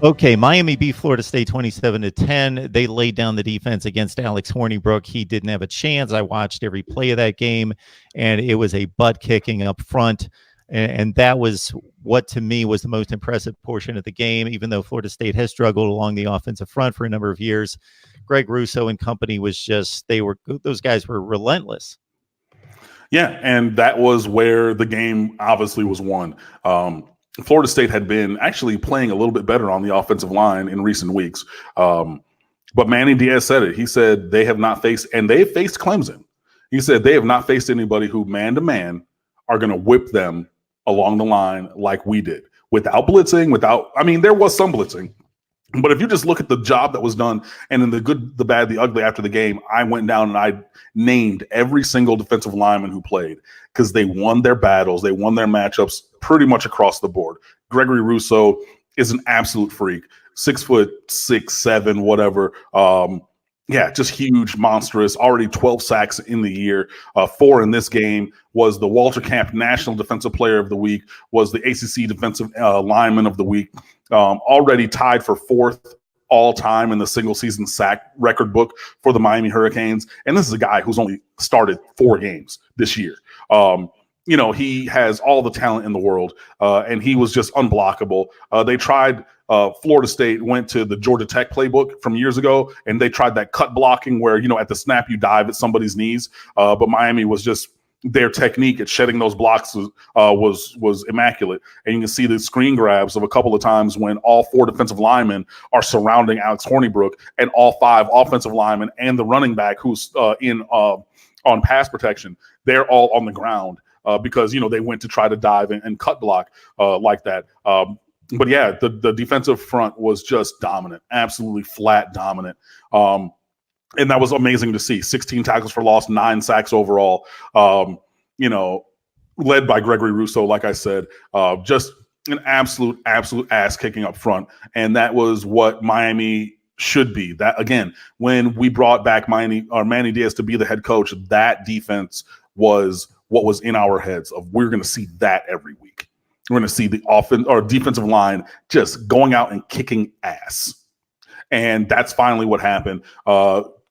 Okay, Miami beat Florida State 27-10. They laid down the defense against Alex Hornibrook. He didn't have a chance. I watched every play of that game, and it was a butt kicking up front. And that was what, to me, was the most impressive portion of the game, even though Florida State has struggled along the offensive front for a number of years. Greg Russo and company was just, those guys were relentless. Yeah, and that was where the game obviously was won. Florida State had been actually playing a little bit better on the offensive line in recent weeks. But Manny Diaz said it. He said they have not faced, and they've faced Clemson. He said they have not faced anybody who man-to-man are going to whip them along the line like we did. Without blitzing, there was some blitzing. But if you just look at the job that was done, and in the good, the bad, the ugly after the game, I went down and I named every single defensive lineman who played because they won their battles. They won their matchups pretty much across the board. Gregory Russo is an absolute freak, 6'6", 6'7", whatever. Just huge, monstrous, already 12 sacks in the year, 4 in this game, was the Walter Camp National Defensive Player of the Week, was the ACC Defensive Lineman of the Week, already tied for 4th all-time in the single-season sack record book for the Miami Hurricanes. And this is a guy who's only started 4 games this year. He has all the talent in the world, and he was just unblockable. They tried Florida State went to the Georgia Tech playbook from years ago, and they tried that cut blocking where, at the snap you dive at somebody's knees. But Miami was just, their technique at shedding those blocks was immaculate. And you can see the screen grabs of a couple of times when all 4 defensive linemen are surrounding Alex Hornibrook, and all 5 offensive linemen and the running back who's on pass protection, they're all on the ground because, they went to try to dive and cut block like that. But yeah, the defensive front was just dominant, absolutely flat dominant. And that was amazing to see. 16 tackles for loss, 9 sacks overall, led by Gregory Russo, like I said, just an absolute ass kicking up front. And that was what Miami should be. That, again, when we brought back Manny Diaz to be the head coach, that defense was what was in our heads of, we're going to see that every week. We're going to see the offense or defensive line just going out and kicking ass. And that's finally what happened.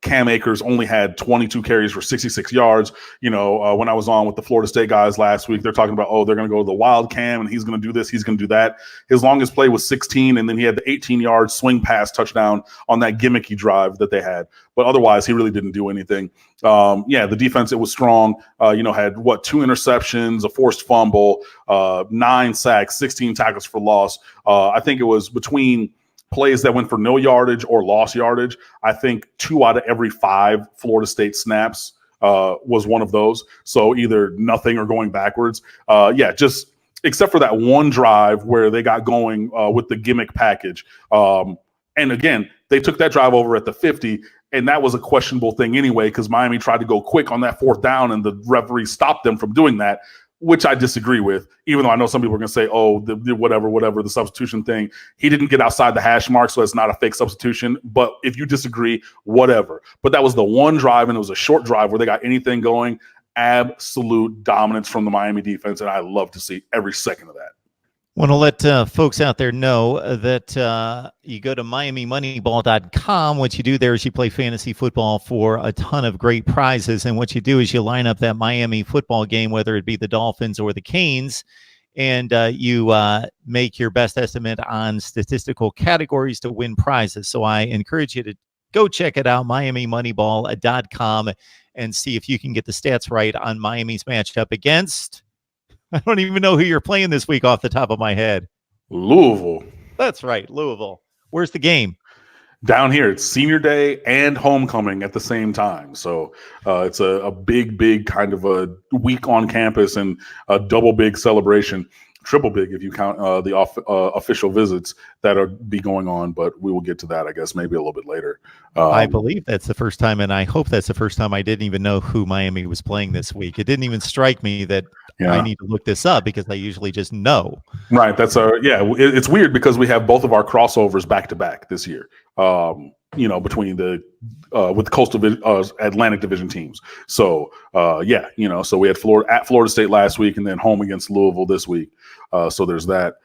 Cam Akers only had 22 carries for 66 yards. When I was on with the Florida State guys last week, they're talking about, they're going to go to the wild Cam and he's going to do this, he's going to do that. His longest play was 16, and then he had the 18-yard swing pass touchdown on that gimmicky drive that they had. But otherwise, he really didn't do anything. The defense, it was strong. Had 2 interceptions, a forced fumble, 9 sacks, 16 tackles for loss. I think it was between plays that went for no yardage or lost yardage. I think 2 out of every 5 Florida State snaps was one of those. So either nothing or going backwards. Just except for that one drive where they got going with the gimmick package. And again, they took that drive over at the 50, and that was a questionable thing anyway, because Miami tried to go quick on that 4th down, and the referee stopped them from doing that, which I disagree with, even though I know some people are going to say, the whatever, the substitution thing. He didn't get outside the hash mark, so it's not a fake substitution. But if you disagree, whatever. But that was the one drive, and it was a short drive where they got anything going. Absolute dominance from the Miami defense, and I love to see every second of that. Want to let folks out there know that you go to MiamiMoneyball.com. What you do there is you play fantasy football for a ton of great prizes. And what you do is you line up that Miami football game, whether it be the Dolphins or the Canes, and you make your best estimate on statistical categories to win prizes. So I encourage you to go check it out, MiamiMoneyball.com, and see if you can get the stats right on Miami's matchup against... I don't even know who you're playing this week off the top of my head. Louisville. That's right, Louisville. Where's the game? Down here. It's senior day and homecoming at the same time. So it's a big kind of a week on campus and a double big celebration. Triple big if you count the official visits that are be going on, but we will get to that, I guess, maybe a little bit later. I believe that's the first time, and I hope that's the first time I didn't even know who Miami was playing this week. It didn't even strike me that I need to look this up because I usually just know. Right. That's it's weird because we have both of our crossovers back to back this year. Between the with the Coastal Atlantic Division teams. So so we had Florida State last week and then home against Louisville this week. So there's that.